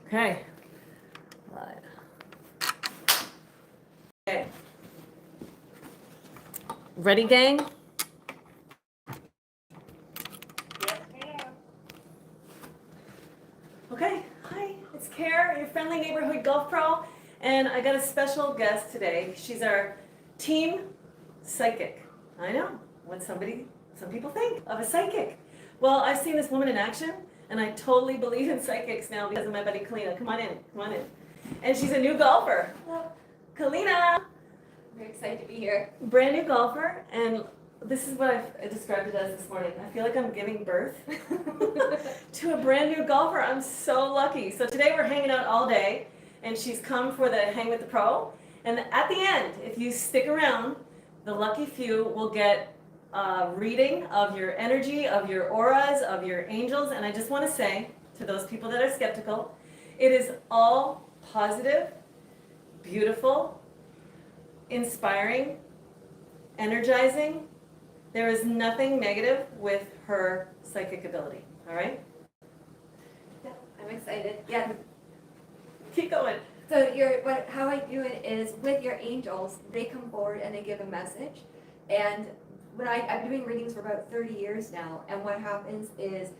Okay. Right. Okay. Ready, gang? Yes, ma'am. Okay. Hi, it's Kara, your friendly neighborhood golf pro, and I got a special guest today. She's our team psychic. I know what some people think of a psychic. Well, I've seen this woman in action, and I totally believe in psychics now because of my buddy Kelliena. Come on in, come on in. And she's a new golfer. Hello, Kelliena. Very excited to be here. Brand new golfer, and this is what I described it as this morning. I feel like I'm giving birth to a brand new golfer. I'm so lucky. So today we're hanging out all day, and she's come for the Hang with the Pro. And at the end, if you stick around, the lucky few will get a reading of your energy, of your auras, of your angels. And I just want to say to those people that are skeptical, it is all positive, beautiful, inspiring, energizing. There is nothing negative with her psychic ability. All right? Yeah, I'm excited. Yeah. Keep going. So how I do it is with your angels, they come forward and they give a message. And when I've been doing readings for about 30 years now, and what happens is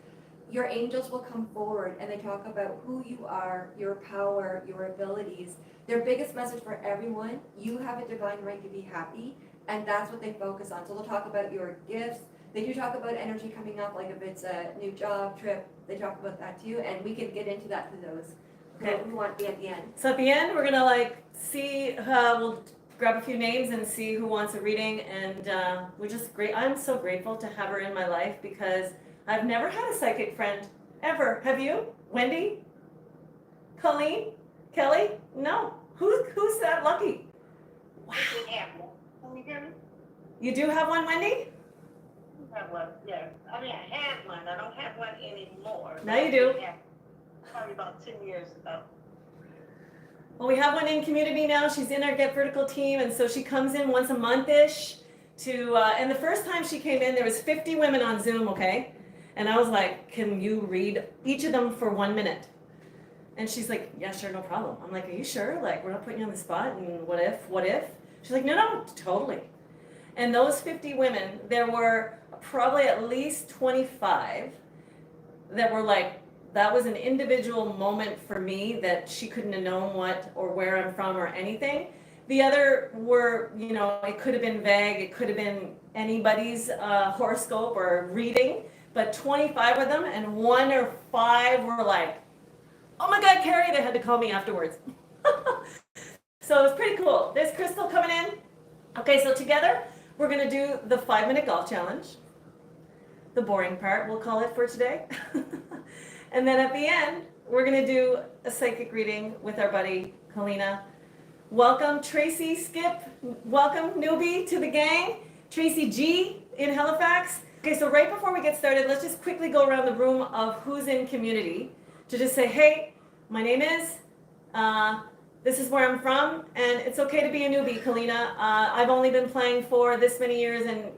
your angels will come forward and they talk about who you are, your power, your abilities. Their biggest message for everyone, you have a divine right to be happy, and that's what they focus on. So they'll talk about your gifts. They do talk about energy coming up, like if it's a new job, trip, they talk about that too, and we can get into that through those. Okay. We want to be at the end. So at the end, we're gonna see. We'll grab a few names and see who wants a reading. And we're just great. I'm so grateful to have her in my life because I've never had a psychic friend ever. Have you, Wendy? Colleen? Kelly? No. Who's that lucky? Wow. We have one. Can you hear me? You do have one, Wendy? I have one, yes. I mean, I had one. I don't have one anymore. Now you do. Yeah, probably about 10 years ago. Well, we have one in community now. She's in our Get Vertical team, and so she comes in once a month-ish to, and the first time she came in, there was 50 women on Zoom, okay? And I was like, can you read each of them for 1 minute? And she's like, yeah, sure, no problem. I'm like, are you sure? Like, we're not putting you on the spot, and what if? She's like, no, totally. And those 50 women, there were probably at least 25 that were like, that was an individual moment for me that she couldn't have known what or where I'm from or anything. The other were, it could have been vague, it could have been anybody's horoscope or reading, but 25 of them, and 1 or 5 were like, oh my God, Carrie, they had to call me afterwards. So it was pretty cool. There's Crystal coming in. Okay, so together, we're gonna do the 5-minute golf challenge. The boring part, we'll call it for today. And then at the end, we're gonna do a psychic reading with our buddy, Kelliena. Welcome, Tracy Skip. Welcome, newbie, to the gang. Tracy G in Halifax. Okay, so right before we get started, let's just quickly go around the room of who's in community to just say, hey, my name is, this is where I'm from, and it's okay to be a newbie, Kelliena. I've only been playing for this many years, and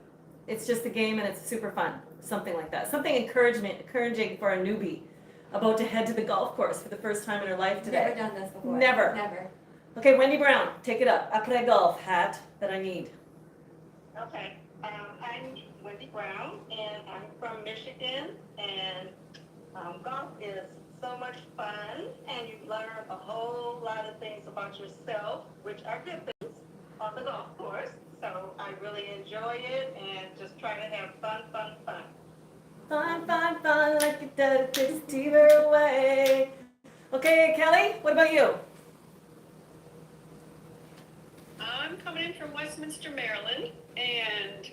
it's just a game, and it's super fun. Something like that. Something encouraging for a newbie about to head to the golf course for the first time in her life today. Never done this before. Never. Okay, Wendy Brown, take it up. Après golf hat that I need. Okay. I'm Wendy Brown, and I'm from Michigan, and golf is so much fun, and you learn a whole lot of things about yourself, which are good things on the golf course. So I really enjoy it and just try to have fun. Fun, like you did, takes Stever away. Okay, Kelly, what about you? I'm coming in from Westminster, Maryland, and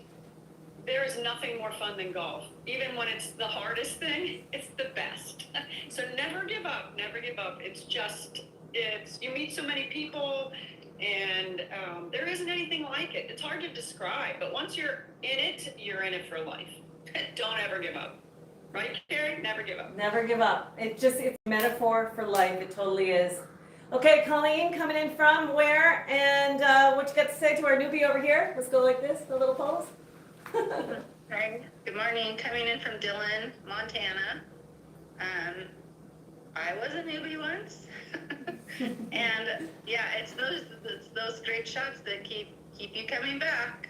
there is nothing more fun than golf. Even when it's the hardest thing, it's the best. So never give up. You meet so many people, and there isn't anything like it. It's hard to describe, but once you're in it for life. Don't ever give up. Right, Carrie? Never give up. Never give up. It's a metaphor for life. It totally is. Okay, Colleen, coming in from where? And what you got to say to our newbie over here? Let's go like this, a little pose. Hi, good morning. Coming in from Dillon, Montana. I was a newbie once. And yeah, it's those straight shots that keep you coming back.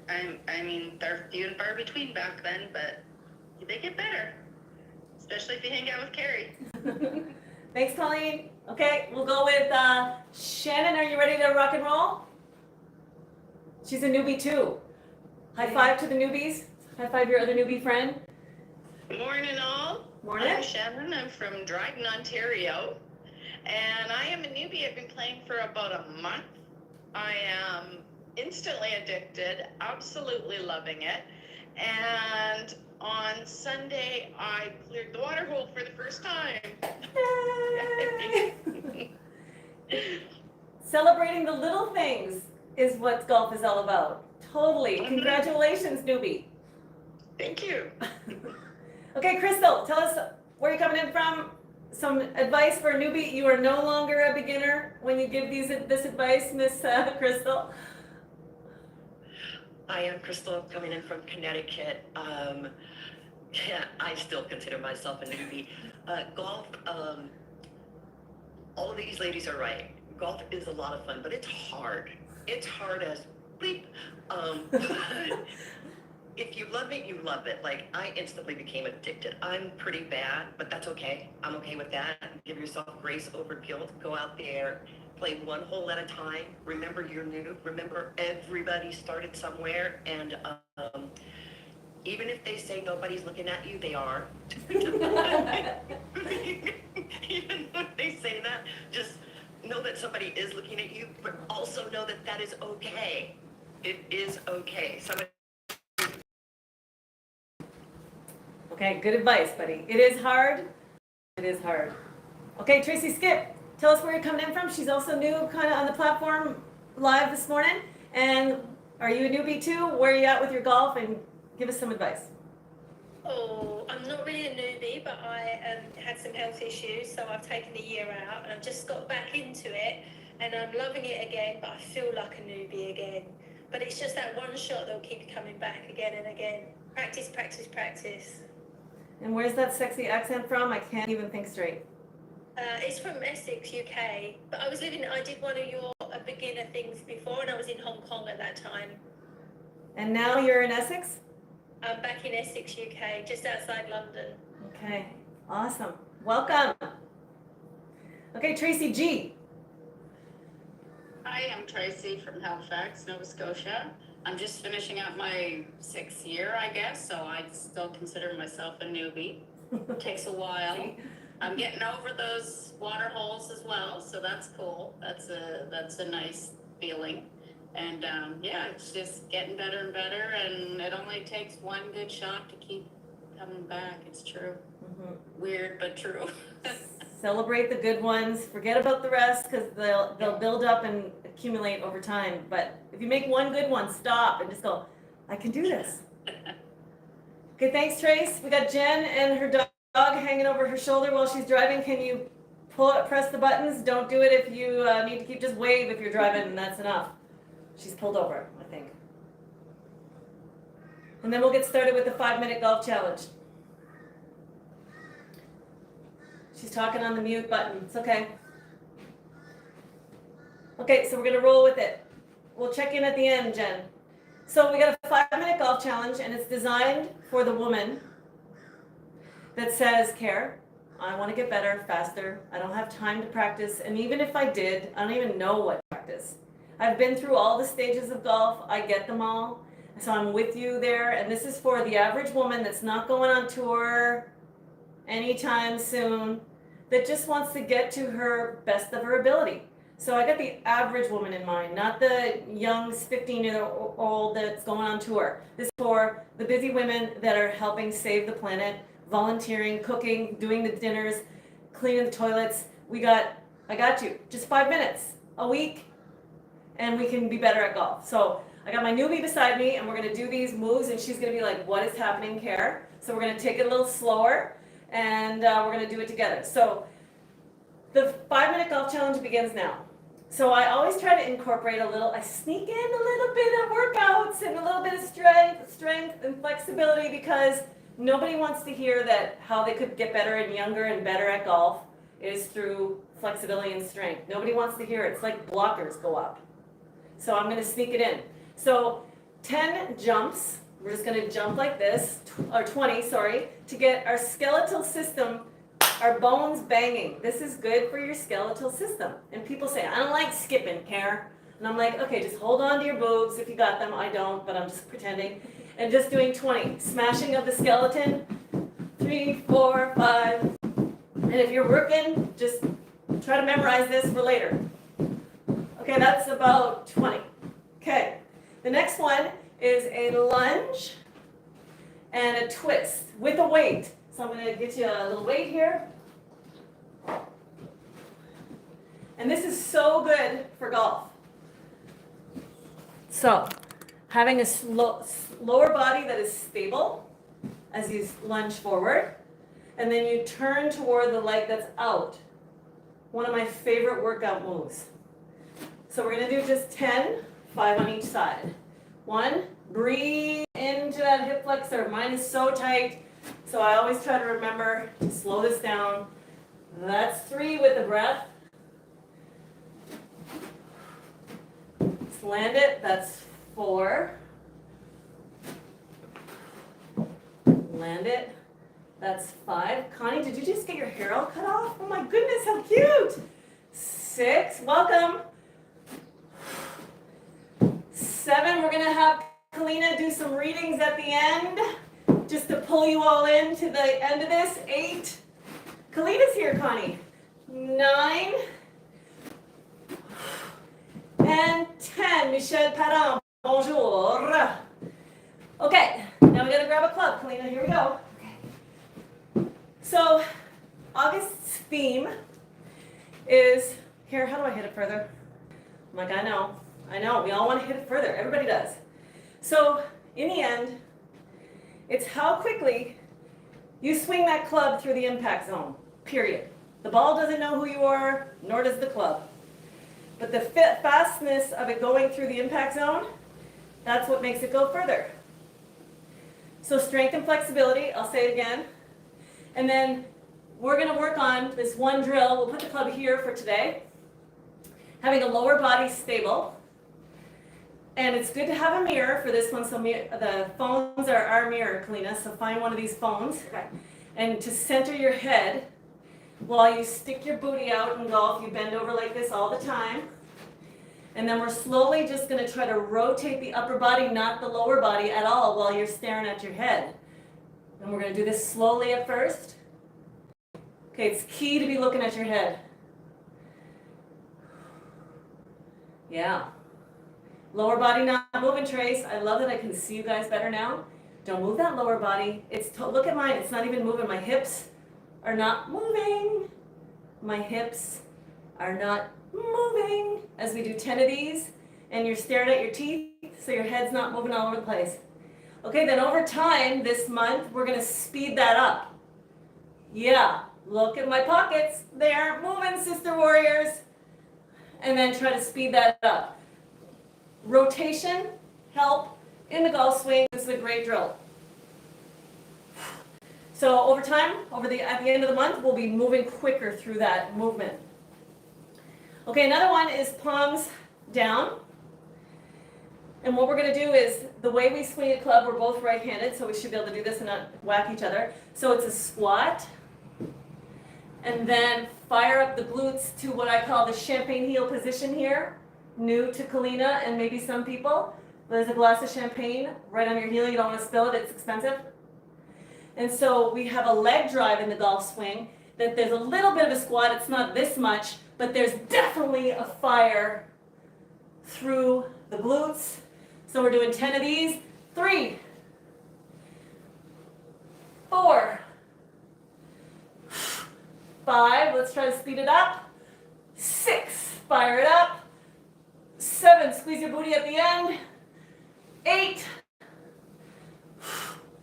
I mean, they're few and far between back then, but they get better, especially if you hang out with Carrie. Thanks, Colleen. Okay, we'll go with Shannon. Are you ready to rock and roll? She's a newbie too. High five to the newbies. High five your other newbie friend. Morning all. Morning. I'm Shannon. I'm from Dryden, Ontario. And I am a newbie. I've been playing for about a month. I am instantly addicted, absolutely loving it. And on Sunday, I cleared the water hole for the first time. Yay! Celebrating the little things is what golf is all about. Totally. Congratulations, newbie. Thank you. Okay, Crystal, tell us where you're coming in from. Some advice for a newbie. You are no longer a beginner when you give this advice, Miss Crystal. I am Crystal, coming in from Connecticut. Yeah, I still consider myself a newbie. Golf, all of these ladies are right. Golf is a lot of fun, but it's hard. It's hard as bleep. If you love it, you love it. Like, I instantly became addicted. I'm pretty bad, but that's okay. I'm okay with that. Give yourself grace over guilt. Go out there, play one hole at a time. Remember you're new. Remember everybody started somewhere. And even if they say nobody's looking at you, they are. Even when they say that, just know that somebody is looking at you, but also know that that is okay. It is okay. Somebody. Okay, good advice, buddy. It is hard. It is hard. Okay, Tracy Skip, tell us where you're coming in from. She's also new kind of on the platform live this morning. And are you a newbie too? Where are you at with your golf? And give us some advice. Oh, I'm not really a newbie, but I had some health issues, so I've taken a year out and I've just got back into it and I'm loving it again, but I feel like a newbie again. But it's just that one shot that'll keep you coming back again and again. Practice, practice, practice. And where's that sexy accent from? I can't even think straight. It's from Essex, UK, but I did one of your beginner things before and I was in Hong Kong at that time. And now you're in Essex? I'm back in Essex, UK, just outside London. Okay, awesome. Welcome. Okay, Tracy G. Hi, I'm Tracy from Halifax, Nova Scotia. I'm just finishing up my 6th year, I guess, so I still consider myself a newbie. It takes a while. I'm getting over those water holes as well, so that's cool. That's a nice feeling. And yeah, it's just getting better and better, and it only takes one good shot to keep coming back. It's true. Mm-hmm. Weird, but true. Celebrate the good ones. Forget about the rest because they'll build up and accumulate over time. But if you make one good one, stop and just go, I can do this. Okay, thanks, Trace. We got Jen and her dog hanging over her shoulder while she's driving. Can you press the buttons? Don't do it if you need to keep, just wave if you're driving and that's enough. She's pulled over, I think. And then we'll get started with the 5-minute golf challenge. She's talking on the mute button. It's okay. Okay, so we're going to roll with it. We'll check in at the end, Jen. So we got a 5-minute golf challenge, and it's designed for the woman that says, Care, I want to get better, faster. I don't have time to practice. And even if I did, I don't even know what to practice. I've been through all the stages of golf. I get them all. So I'm with you there. And this is for the average woman that's not going on tour anytime soon, that just wants to get to her best of her ability. So I got the average woman in mind, not the young 15-year-old that's going on tour. This is for the busy women that are helping save the planet, volunteering, cooking, doing the dinners, cleaning the toilets. I got you. Just 5 minutes a week, and we can be better at golf. So I got my newbie beside me, and we're gonna do these moves, and she's gonna be like, what is happening, Care? So we're gonna take it a little slower, and we're gonna do it together. So the 5-minute golf challenge begins now. So I always try to incorporate I sneak in a little bit of workouts and a little bit of strength and flexibility, because nobody wants to hear that how they could get better and younger and better at golf. is through flexibility and strength. Nobody wants to hear it. It's like blockers go up. So I'm gonna sneak it in. So 10 jumps, we're just gonna jump like this, or 20, sorry, to get our skeletal system, our bones banging. This is good for your skeletal system. And people say, I don't like skipping, Karen. And I'm like, okay, just hold on to your boobs if you got them. I don't, but I'm just pretending. And just doing 20. Smashing of the skeleton, 3, 4, 5. And if you're working, just try to memorize this for later. Okay, that's about 20. Okay, the next one is a lunge and a twist with a weight. So I'm going to get you a little weight here. And this is so good for golf. So, having a lower body that is stable as you lunge forward, and then you turn toward the leg that's out. One of my favorite workout moves. So we're going to do just 10, 5 on each side. 1, breathe into that hip flexor. Mine is so tight, so I always try to remember to slow this down. That's 3 with the breath. Just land it. That's 4. Land it. That's 5. Connie, did you just get your hair all cut off? Oh my goodness, how cute. 6. Welcome. 7. We're going to have Kelliena do some readings at the end, just to pull you all in to the end of this. 8. Kelleena's here, Connie. 9. And 10. Michel Parent. Bonjour. Okay, now we got to grab a club. Kelliena, here we go. So, August's theme is, here, how do I hit it further? I'm like, I know, we all want to hit it further. Everybody does. So, in the end, it's how quickly you swing that club through the impact zone, period. The ball doesn't know who you are, nor does the club. But the fastness of it going through the impact zone, that's what makes it go further. So, strength and flexibility, I'll say it again. And then we're going to work on this one drill. We'll put the club here for today. Having a lower body stable. And it's good to have a mirror for this one. So the phones are our mirror, Kelliena. So find one of these phones. Okay. And to center your head while you stick your booty out in golf. You bend over like this all the time. And then we're slowly just going to try to rotate the upper body, not the lower body at all, while you're staring at your head. And we're going to do this slowly at first. Okay, it's key to be looking at your head. Yeah. Lower body not moving, Trace. I love that I can see you guys better now. Don't move that lower body. Look at mine. It's not even moving. My hips are not moving. My hips are not moving. As we do 10 of these, and you're staring at your teeth, so your head's not moving all over the place. Okay, then over time, this month, we're going to speed that up. Yeah, look at my pockets. They aren't moving, sister warriors. And then try to speed that up. Rotation, help in the golf swing. This is a great drill. So over time, at the end of the month, we'll be moving quicker through that movement. Okay, another one is palms down. And what we're going to do is, the way we swing a club, we're both right-handed, so we should be able to do this and not whack each other. So it's a squat, and then fire up the glutes to what I call the champagne heel position here. New to Kelliena and maybe some people. There's a glass of champagne right on your heel. You don't want to spill it. It's expensive. And so we have a leg drive in the golf swing. That there's a little bit of a squat. It's not this much, but there's definitely a fire through the glutes. So we're doing 10 of these. 3, 4, 5. Let's try to speed it up. 6. Fire it up. 7. Squeeze your booty at the end. 8,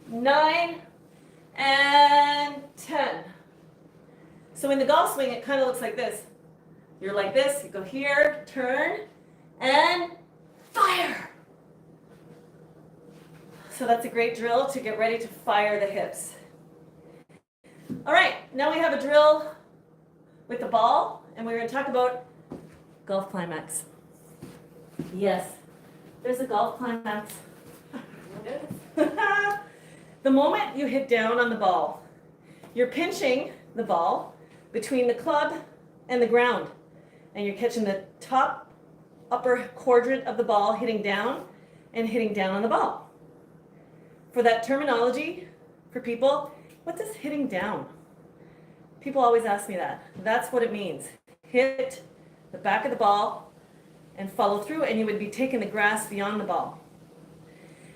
9, and 10. So in the golf swing, it kind of looks like this. You're like this. You go here, turn, and fire. So that's a great drill to get ready to fire the hips. All right, now we have a drill with the ball, and we're gonna talk about golf climax. Yes, there's a golf climax. The moment you hit down on the ball, you're pinching the ball between the club and the ground, and you're catching the top upper quadrant of the ball, hitting down and hitting down on the ball. For that terminology, for people, what does hitting down? People always ask me that. That's what it means. Hit the back of the ball and follow through, and you would be taking the grass beyond the ball.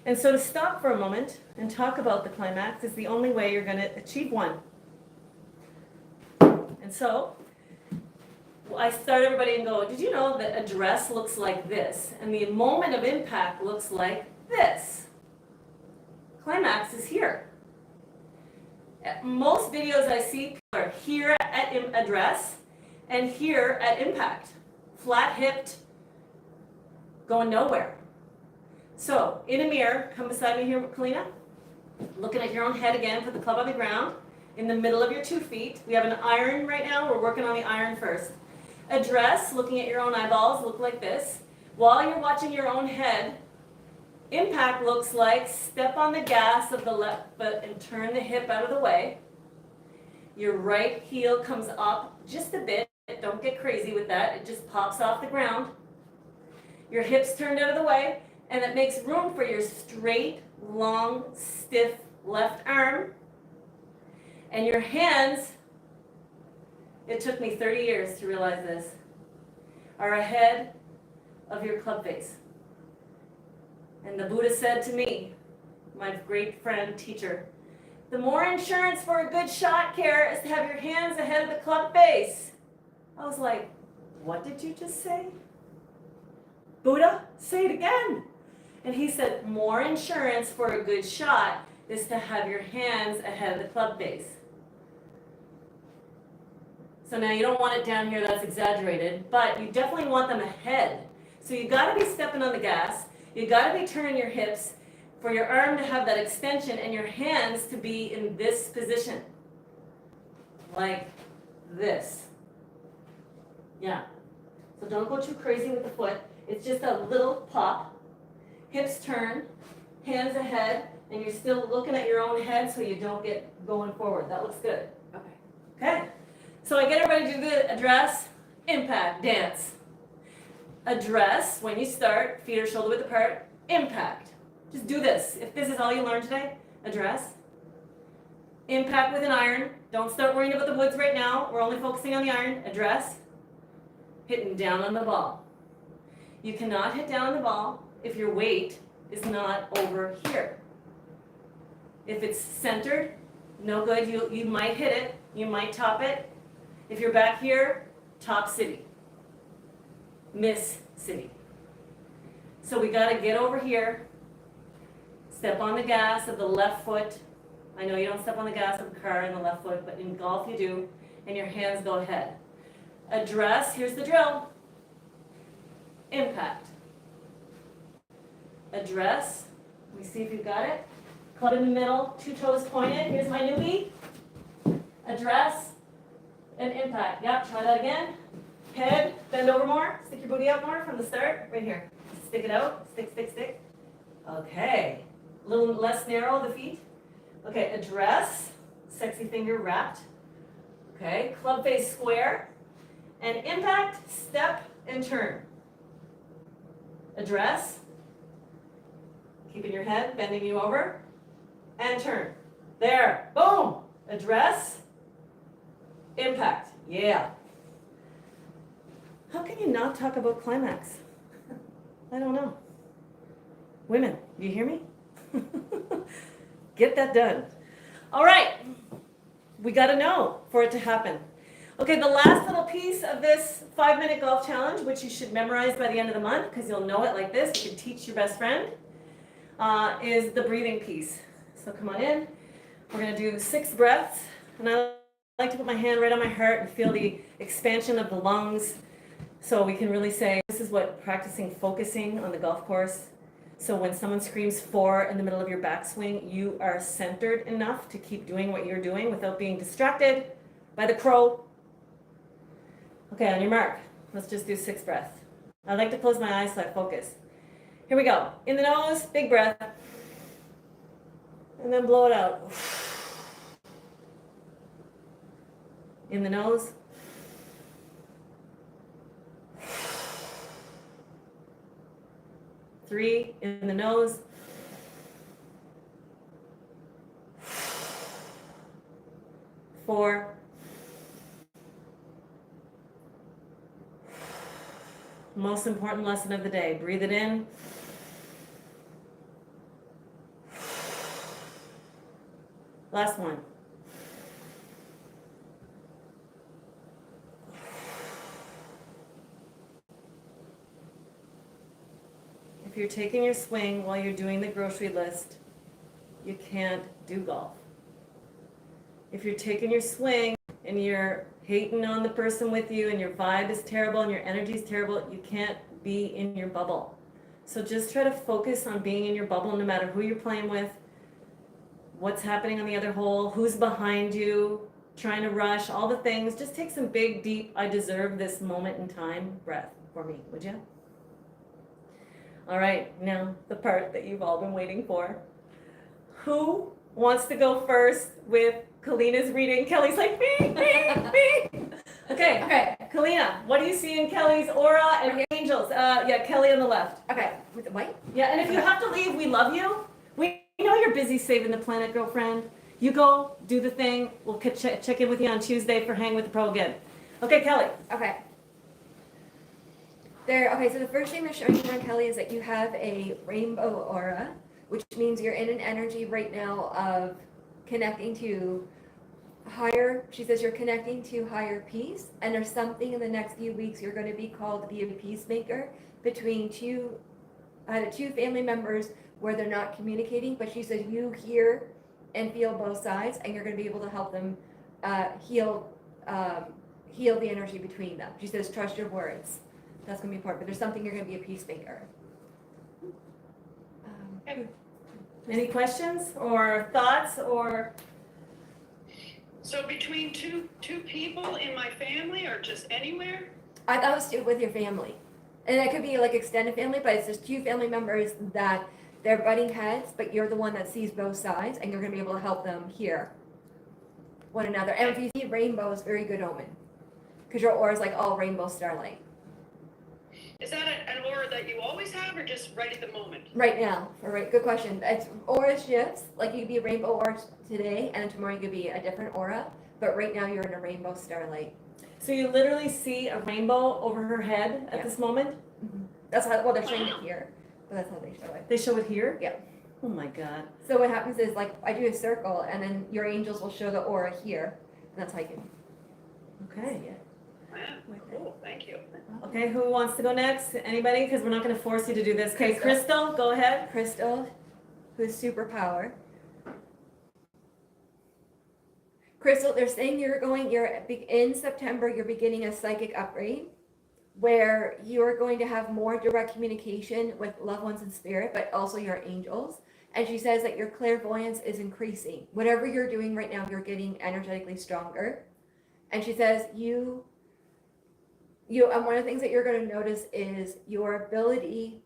And so to stop for a moment and talk about the climax is the only way you're going to achieve one. And so I start everybody and go, did you know that a dress looks like this? And the moment of impact looks like this. Climax is here. Most videos I see, people are here at a dress and here at impact. Flat-hipped, going nowhere. So, in a mirror, come beside me here, Kelliena. Looking at your own head again, put the club on the ground, in the middle of your 2 feet. We have an iron right now, we're working on the iron first. Address, looking at your own eyeballs, look like this. While you're watching your own head, impact looks like step on the gas of the left foot and turn the hip out of the way. Your right heel comes up just a bit, don't get crazy with that, it just pops off the ground. Your hips turned out of the way, and it makes room for your straight, long, stiff left arm. And your hands, it took me 30 years to realize this, are ahead of your club face. And the Buddha said to me, my great friend, teacher, the more insurance for a good shot, Care, is to have your hands ahead of the club face. I was like, what did you just say? Buddha, say it again. And he said, more insurance for a good shot is to have your hands ahead of the club face. So now you don't want it down here, that's exaggerated, but you definitely want them ahead. So you gotta be stepping on the gas, you gotta be turning your hips for your arm to have that extension and your hands to be in this position. Like this. Yeah. So don't go too crazy with the foot. It's just a little pop. Hips turn, hands ahead, and you're still looking at your own head so you don't get going forward. That looks good. Okay. Okay. So I get everybody to do the address, impact, dance. Address, when you start, feet are shoulder width apart, impact. Just do this. If this is all you learned today, address. Impact with an iron. Don't start worrying about the woods right now. We're only focusing on the iron. Address. Hitting down on the ball. You cannot hit down on the ball if your weight is not over here. If it's centered, no good. You might hit it. You might top it. If you're back here, top city. Miss city. So we got to get over here. Step on the gas of the left foot. I know you don't step on the gas of the car in the left foot, but in golf you do. And your hands go ahead. Address, here's the drill. Impact. Address. Let me see if you've got it. Club in the middle, 2 toes pointed. Here's my newbie. Address and impact. Yep, try that again. Head, bend over more. Stick your booty out more from the start. Right here. Stick it out. Stick, stick, stick. Okay. A little less narrow, the feet. Okay, address. Sexy finger wrapped. Okay, club face square. And impact, step, and turn. Address. Keeping your head, bending you over. And turn. There. Boom. Address. Impact. Yeah. How can you not talk about climax? I don't know. Women, do you hear me? Get that done. All right. We got to know for it to happen. Okay, the last little piece of this 5-minute golf challenge, which you should memorize by the end of the month because you'll know it like this. You can teach your best friend, is the breathing piece. So come on in. We're going to do 6 breaths. And I like to put my hand right on my heart and feel the expansion of the lungs. So we can really say, this is what practicing focusing on the golf course. So when someone screams 4 in the middle of your backswing, you are centered enough to keep doing what you're doing without being distracted by the crow. Okay, on your mark. Let's just do 6 breaths. I like to close my eyes so I focus. Here we go. In the nose, big breath. And then blow it out. In the nose. 3, in the nose. 4. Most important lesson of the day. Breathe it in. Last one. If you're taking your swing while you're doing the grocery list, you can't do golf. If you're taking your swing and you're hating on the person with you and your vibe is terrible and your energy is terrible, you can't be in your bubble. So just try to focus on being in your bubble no matter who you're playing with, what's happening on the other hole, who's behind you, trying to rush, all the things. Just take some big, deep, I deserve this moment in time breath for me, would you? All right, now the part that you've all been waiting for. Who wants to go first with Kelleena's reading? Kelly's like, me. Okay, Kelleena, what do you see in Kelly's aura and angels? Yeah, Kelly on the left. Okay, with the white? Yeah, and if you have to leave, we love you. We know you're busy saving the planet, girlfriend. You go, do the thing. We'll check in with you on Tuesday for Hang with the Pro again. Okay, Kelly. Okay. Okay, so the first thing they're showing you on Kelly is that you have a rainbow aura, which means you're in an energy right now of connecting to higher, she says you're connecting to higher peace, and there's something in the next few weeks you're going to be called to be a peacemaker between two family members where they're not communicating, but she says you hear and feel both sides, and you're going to be able to help them heal the energy between them. She says trust your words. That's going to be part, but there's something you're going to be a peacemaker. Any questions or thoughts or? So between two people in my family or just anywhere? I thought it was with your family. And it could be like extended family, but it's just 2 family members that they're butting heads, but you're the one that sees both sides, and you're going to be able to help them hear one another. And if you see rainbows, very good omen, because your aura is like all rainbow starlight. Is that an aura that you always have or just right at the moment? Right now, good question. It's aura shifts, like you could be a rainbow aura today, and tomorrow you could be a different aura, but right now you're in a rainbow starlight. So you literally see a rainbow over her head at this moment? Mm-hmm. That's how, well, they're showing it here, but that's how they show it. They show it here? Yeah. Oh my God. So what happens is, like, I do a circle, and then your angels will show the aura here, and that's how you can Okay. see it. Wow, cool, thank you. Okay, who wants to go next? Anybody? Because we're not going to force you to do this. Okay, Crystal, go ahead. Crystal, who's superpower. Crystal, they're saying in September, you're beginning a psychic upgrade where you're going to have more direct communication with loved ones in spirit, but also your angels. And she says that your clairvoyance is increasing. Whatever you're doing right now, you're getting energetically stronger. And she says one of the things that you're going to notice is your ability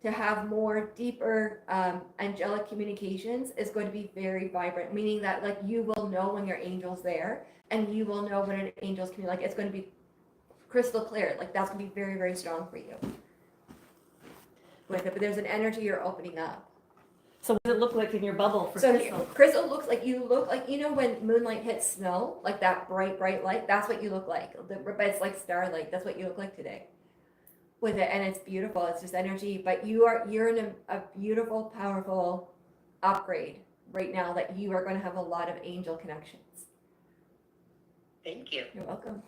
to have more deeper angelic communications is going to be very vibrant, meaning that like you will know when your angel's there, and you will know when an angel's like it's going to be crystal clear. Like that's going to be very, very strong for you with it. But there's an energy you're opening up. So what does it look like in your bubble for So Crystal? Crystal looks like when moonlight hits snow, like that bright light. That's what you look like. But it's like starlight. That's what you look like today with it, and it's beautiful. It's just energy. But you're in a beautiful, powerful upgrade right now that you are going to have a lot of angel connections. Thank you. You're welcome.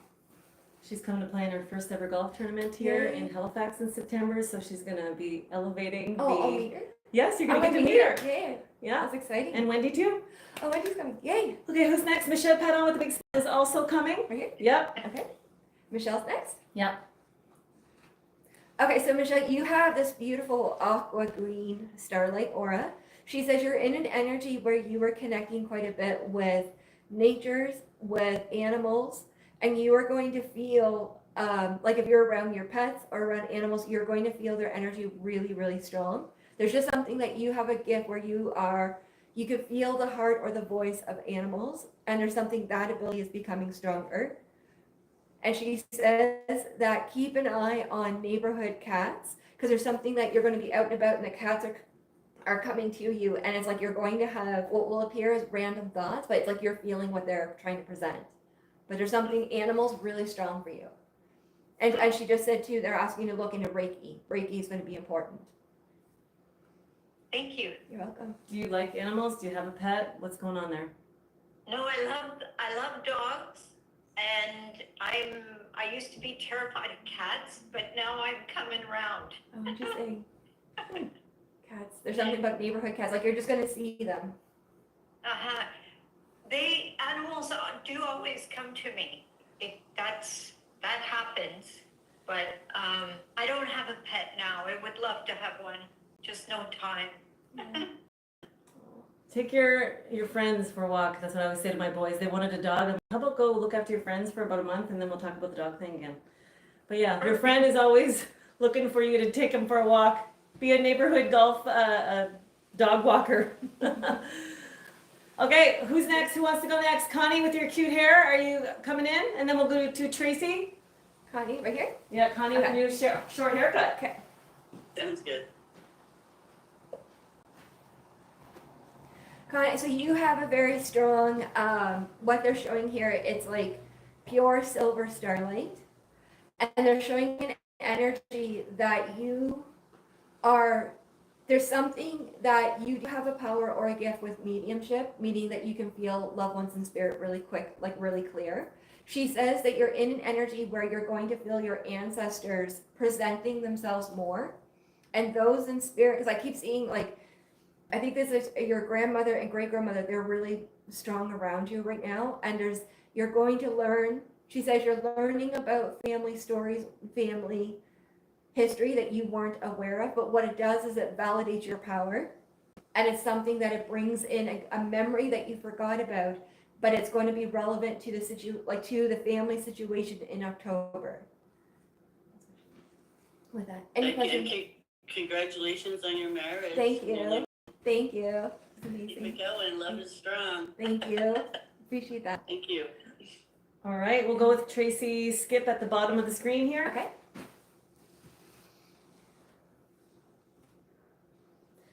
She's coming to play in her first ever golf tournament here Yay. in Halifax in September, so she's going to be elevating I'll meet her. Yes, you're going to get to meet her. Yay. Yeah. That's exciting. And Wendy too. Oh, Wendy's coming. Yay. Okay, who's next? Michelle Padon with the big smile is also coming. Right here. Yep. Okay. Michelle's next. Yeah. Okay, so Michelle, you have this beautiful aqua green starlight aura. She says you're in an energy where you are connecting quite a bit with natures, with animals, and you are going to feel like if you're around your pets or around animals, you're going to feel their energy really, really strong. There's just something that you have a gift where you can feel the heart or the voice of animals, and there's something that ability is becoming stronger. And she says that keep an eye on neighborhood cats, because there's something that you're going to be out and about and the cats are coming to you, and it's like you're going to have what will appear as random thoughts, but it's like you're feeling what they're trying to present. But there's something animals really strong for you. And she just said too, they're asking you to look into Reiki. Reiki is going to be important. Thank you. You're welcome. Do you like animals? Do you have a pet? What's going on there? No, I love dogs, and I used to be terrified of cats, but now I'm coming around. Oh, interesting. Cats. There's something about neighborhood cats. Like you're just going to see them. Uh-huh. Animals do always come to me. That happens, but I don't have a pet now. I would love to have one, just no time. Yeah. Take your friends for a walk. That's what I always say to my boys. They wanted a dog. How about go look after your friends for about a month, and then we'll talk about the dog thing again. But yeah, your friend is always looking for you to take him for a walk. Be a neighborhood golf dog walker. Okay, who's next? Who wants to go next? Connie with your cute hair. Are you coming in? And then we'll go to Tracy. Connie, right here? Yeah, Connie with your short haircut. Okay. Sounds good. Connie, so you have a very strong, what they're showing here, it's like pure silver starlight. And they're showing an energy that you are, there's something that you have a power or a gift with mediumship, meaning that you can feel loved ones in spirit really quick, like really clear. She says that you're in an energy where you're going to feel your ancestors presenting themselves more. And those in spirit, because I keep seeing like, I think this is your grandmother and great grandmother, they're really strong around you right now. And you're going to learn, she says you're learning about family stories, family history that you weren't aware of, but what it does is it validates your power, and it's something that it brings in a memory that you forgot about, but it's going to be relevant to to the family situation in October. With that, any questions? Congratulations on your marriage. Thank you. Thank you. It's Keep amazing. it going. Love is strong. Thank you. Appreciate that. Thank you. All right, we'll go with Tracy Skip at the bottom of the screen here. Okay.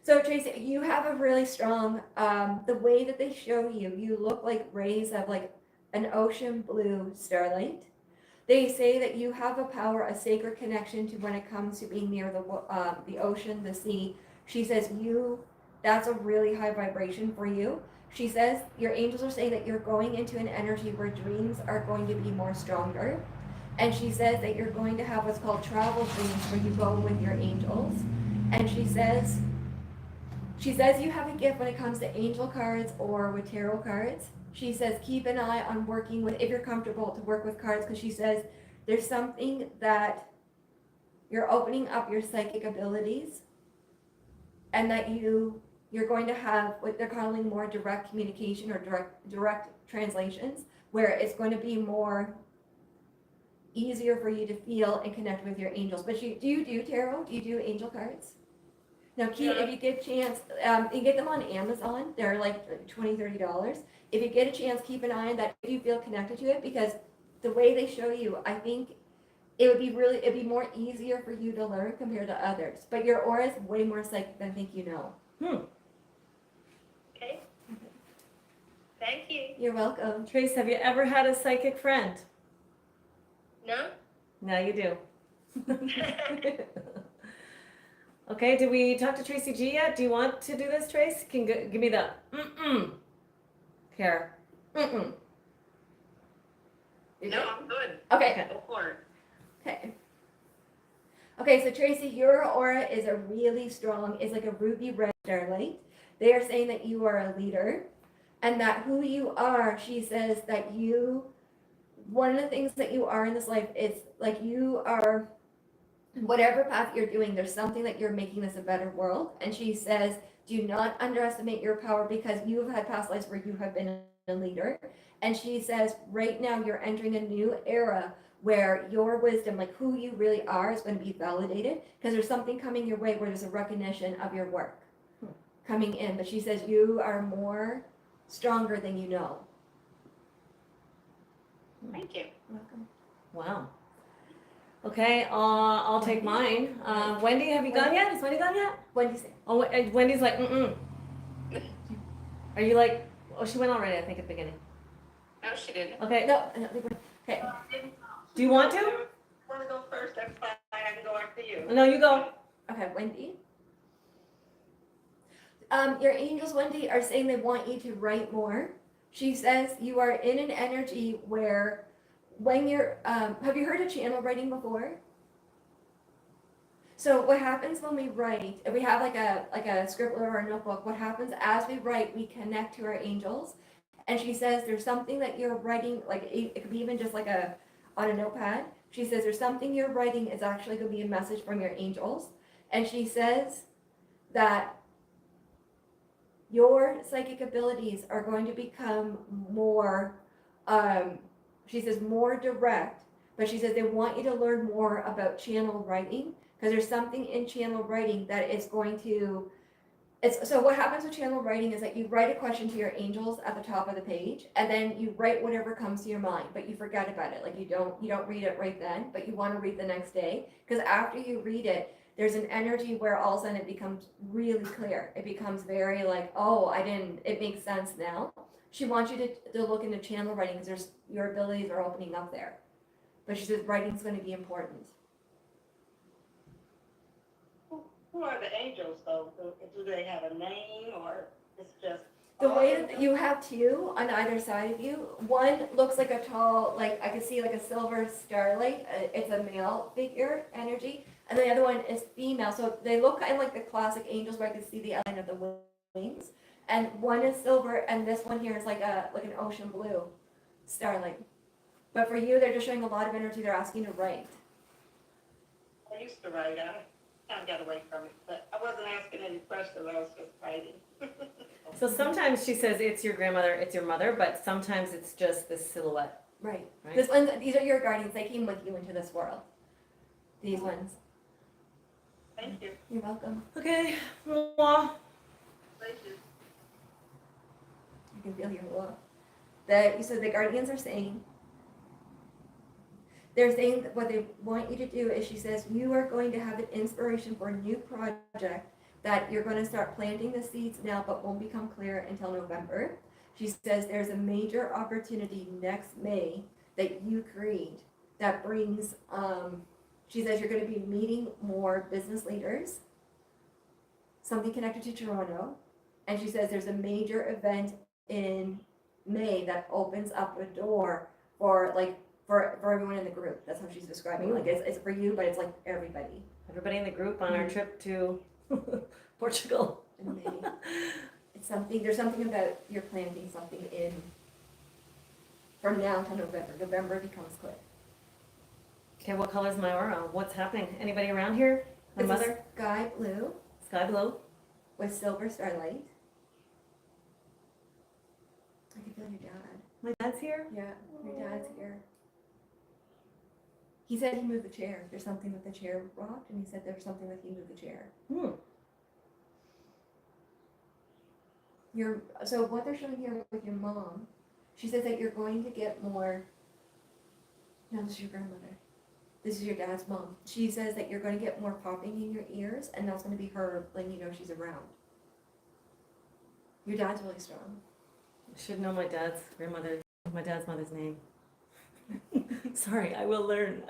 So Tracy, you have a really strong, the way that they show you, you look like rays of like an ocean blue starlight. They say that you have a power, a sacred connection to when it comes to being near the ocean, the sea. She says that's a really high vibration for you. She says your angels are saying that you're going into an energy where dreams are going to be more stronger. And she says that you're going to have what's called travel dreams where you go with your angels. And she says you have a gift when it comes to angel cards or with tarot cards. She says keep an eye on working with, if you're comfortable to work with cards, because she says there's something that you're opening up your psychic abilities, and that you're going to have what they're calling more direct communication or direct translations, where it's going to be more easier for you to feel and connect with your angels. But do you do tarot? Do you do angel cards? Now, if you get a chance, you get them on Amazon. They're like $20, $30. If you get a chance, keep an eye on that if you feel connected to it, because the way they show you, I think it'd be more easier for you to learn compared to others. But your aura is way more psychic than I think you know. Okay. Thank you. You're welcome. Trace, have you ever had a psychic friend? No? Now you do. Okay, did we talk to Tracy G yet? Do you want to do this, Trace? Can give me the Care. You're No, good? I'm good. Okay. Go for it. Okay. Okay, so Tracy, your aura is a really strong, it's like a ruby red starlight. They are saying that you are a leader, and that who you are, she says that one of the things that you are in this life is like you are, whatever path you're doing, there's something that you're making this a better world. And she says, do not underestimate your power, because you've had past lives where you have been a leader, And she says, right now you're entering a new era where your wisdom, like who you really are, is going to be validated because there's something coming your way where there's a recognition of your work coming in. But she says you are more stronger than you know. Thank you. Welcome. Wow. Okay, I'll take mine. Wendy, have you gone yet? Has Wendy gone yet? What do you say? Oh, Wendy's like, mm-mm. Are you like, oh, she went already, I think, at the beginning. No, she didn't. Okay, No, okay. do you want to? Want to go first? That's fine. I can go after you. No, you go. Okay, Wendy. Your angels, Wendy, are saying they want you to write more. She says you are in an energy where when you're, have you heard of channel writing before? So what happens when we write, if we have like a scribbler or a notebook, what happens as we write, we connect to our angels. And she says there's something that you're writing, like it could be even just like on a notepad. She says there's something you're writing is actually going to be a message from your angels. And she says that your psychic abilities are going to become more, she says more direct, but she says they want you to learn more about channel writing because there's something in channel writing that is going to, so what happens with channel writing is that you write a question to your angels at the top of the page and then you write whatever comes to your mind, but you forget about it. Like you don't read it right then, but you want to read the next day because after you read it, there's an energy where all of a sudden it becomes really clear. It becomes very like, oh, it makes sense now. She wants you to look into channel writing because your abilities are opening up there. But she says writing's going to be important. Who are the angels, though? Do they have a name, or it's just? The way that you have two on either side of you, one looks like a tall, like I could see like a silver starlight. It's a male figure energy, and the other one is female. So they look kind of like the classic angels, where I could see the outline of the wings. And one is silver, and this one here is like an ocean blue starlight. But for you, they're just showing a lot of energy. They're asking you to write. I used to write. I kind of got away from it, but I wasn't asking any questions. I was just writing. So sometimes she says it's your grandmother, it's your mother, but sometimes it's just the silhouette. Right. Right. This one, these are your guardians. They came with you into this world. These ones. Thank you. You're welcome. Okay, mwah. Thank you. You can feel your love. You said the guardians are saying, they're saying that what they want you to do is, she says, you are going to have an inspiration for a new project that you're going to start planting the seeds now, but won't become clear until November. She says there's a major opportunity next May that you create that brings, she says you're going to be meeting more business leaders, something connected to Toronto. And she says there's a major event in May that opens up a door for everyone in the group. That's how she's describing it. Like it's for you, but it's like everybody. Everybody in the group on our trip to Portugal. In May. It's something, there's something about you're planting something in from now until November. November becomes clear. Okay, what color is my aura? What's happening? Anybody around here? My It's mother? a sky blue Sky blue. with silver starlight. I can feel your dad. My dad's here? Yeah, your dad's here. He said he moved the chair. There's something with the chair rocked, and he said there's something with he moved the chair. So what they're showing here with your mom, she says that you're going to get more. No, this is your grandmother. This is your dad's mom. She says that you're going to get more popping in your ears, and that's going to be her letting you know she's around. Your dad's really strong. I should know my dad's mother's name. Sorry, I will learn.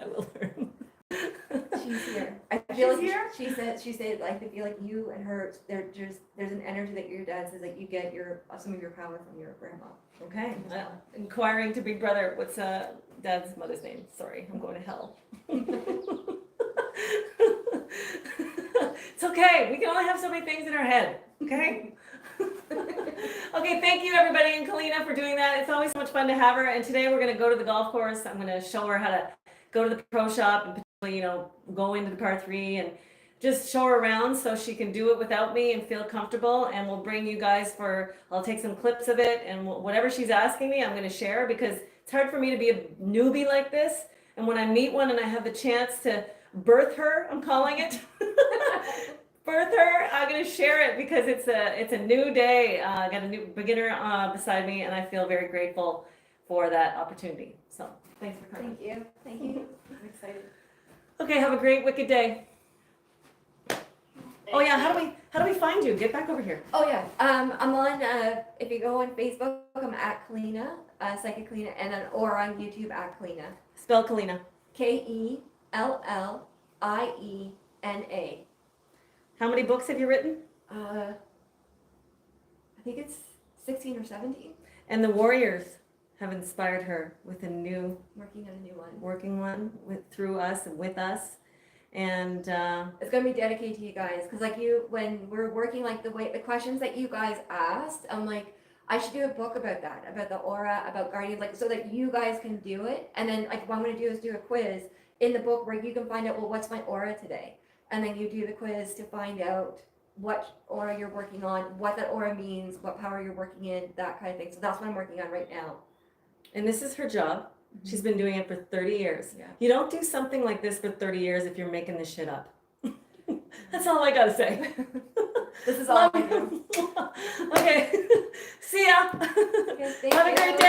She's here. I feel like here? she said like I feel like you and her there's an energy that your dad says that you get some of your power from your grandma. Okay. Inquiring to Big Brother, what's dad's mother's name? Sorry, I'm going to hell. It's okay. We can only have so many things in our head. Okay. Okay, thank you everybody and Kelliena for doing that. It's always so much fun to have her. And today we're going to go to the golf course. I'm going to show her how to go to the pro shop and potentially, go into the par 3. And just show her around so she can do it without me and feel comfortable. And we'll bring you guys I'll take some clips of it, and whatever she's asking me, I'm going to share, because it's hard for me to be a newbie like this. And when I meet one and I have the chance to birth her, I'm calling it, birth her, I'm going to share it, because it's a new day. I got a new beginner beside me, and I feel very grateful for that opportunity. So thanks for coming. Thank you. Thank you. I'm excited. Okay, have a great wicked day. Oh yeah, how do we find you? Get back over here. Oh yeah, I'm on. If you go on Facebook, I'm at Kelliena, Psychic Kelliena, and then or on YouTube at Kelliena. Spell Kelliena. Kelliena. How many books have you written? I think it's 16 or 17. And the Warriors have inspired her with a new Working on a new one. working one through us and with us. And It's gonna be dedicated to you guys, because like when we're working, like the questions that you guys asked, I'm like, I should do a book about that, about the aura, about guardians, like so that you guys can do it. And then like what I'm gonna do is do a quiz in the book where you can find out, well, what's my aura today? And then you do the quiz to find out what aura you're working on, what that aura means, what power you're working in, that kind of thing. So that's what I'm working on right now. and this is her job. She's been doing it for 30 years. Yeah. You don't do something like this for 30 years if you're making this shit up. That's all I gotta say. This is all Love I do. you. Okay. See ya. Okay, thank Have a you. great day.